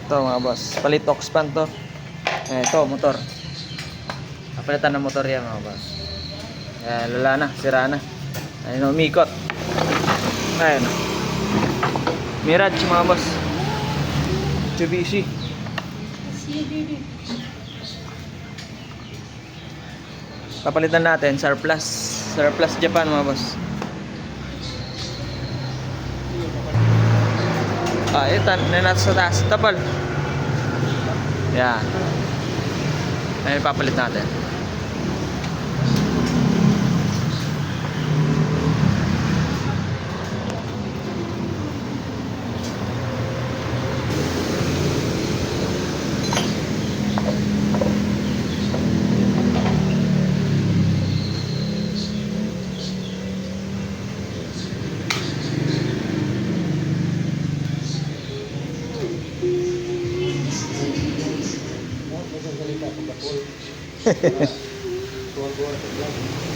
Ito mga boss, palit ox pan to. Ito, motor. Kapalitan ng motor yan mga boss. Lala na, sira na. Ayun, umikot. Ayun. Mirage mga boss. Mitsubishi. Papalitan natin, surplus. Surplus Japan mga boss. Ito, nasa taas. Tapal. Yan. Ayun, papalit natin.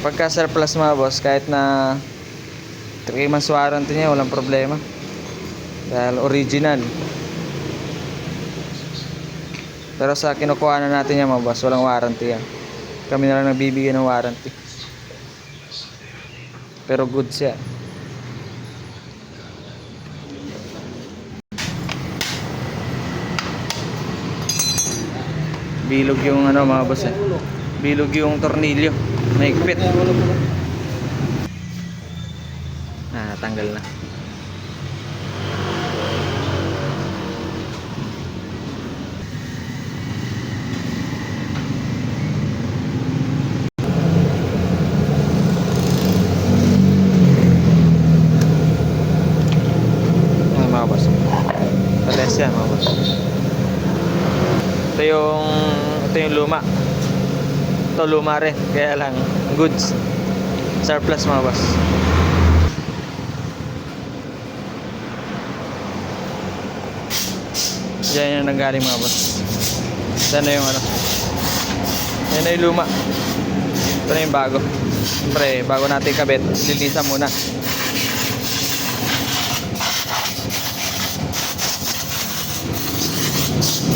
Pagka surplus mga boss, kahit na 3 months warranty niya, walang problema dahil original. Pero sa kinukuha na natin yan mga boss, walang warranty yan. Kami na lang nagbibigay ng warranty, pero goods yan. Bilog yung ano mga boss bilog yung tornilyo, naigpit. Tanggal na. Mga boss, pares yan mga boss. Ito yung luma. Ito luma rin, kaya lang goods. Surplus mga boss. Diyan yung nanggaling mga boss. Yan na yung ano. Yan na yung luma. Ito na yung bago. Siyempre, bago natin kabit, lilisan muna.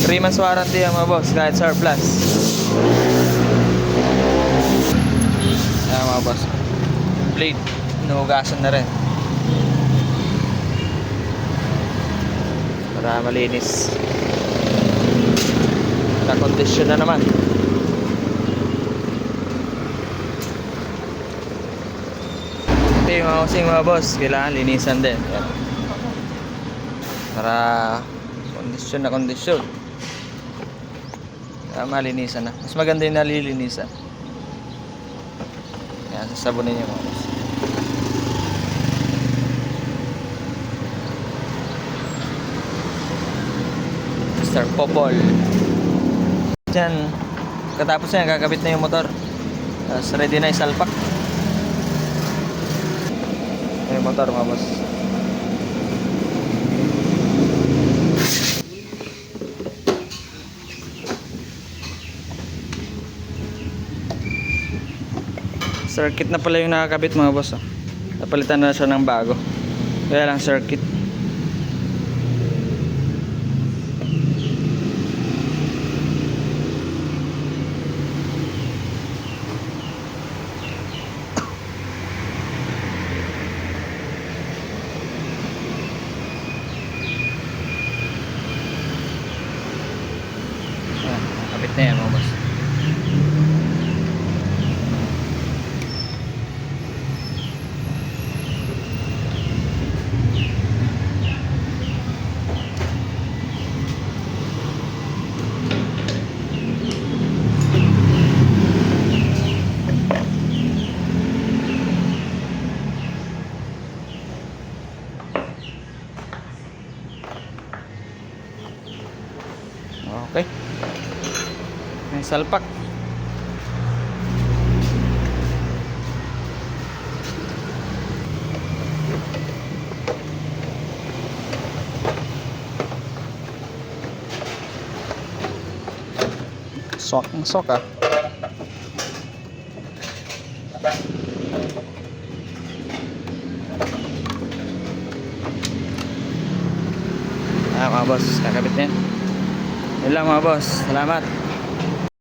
Three months warranty yan mga boss, kahit surplus. Ayan mga boss, blade, inuhugasan na rin para malinis. Na-condition na naman. Ito yung housing mga boss, kailangan linisan din. Ayan. Para kondisyon na kondisyon, malinisan na. Mas maganda yung nalilinisan. Yan, sasabunin niyo mga boss. Mr. Popol. Diyan, katapos na yan, kakabit na yung motor. Tapos ready na isalpak. Yung motor mga boss. Circuit na pala yung nakakabit mga boss. Napalitan na siya ng bago. Kaya lang circuit. Nakakabit na yan mga boss. Okay. May salpak. Sok ah. Mga boss, kakabit na yan. Yun lang mga boss. Salamat.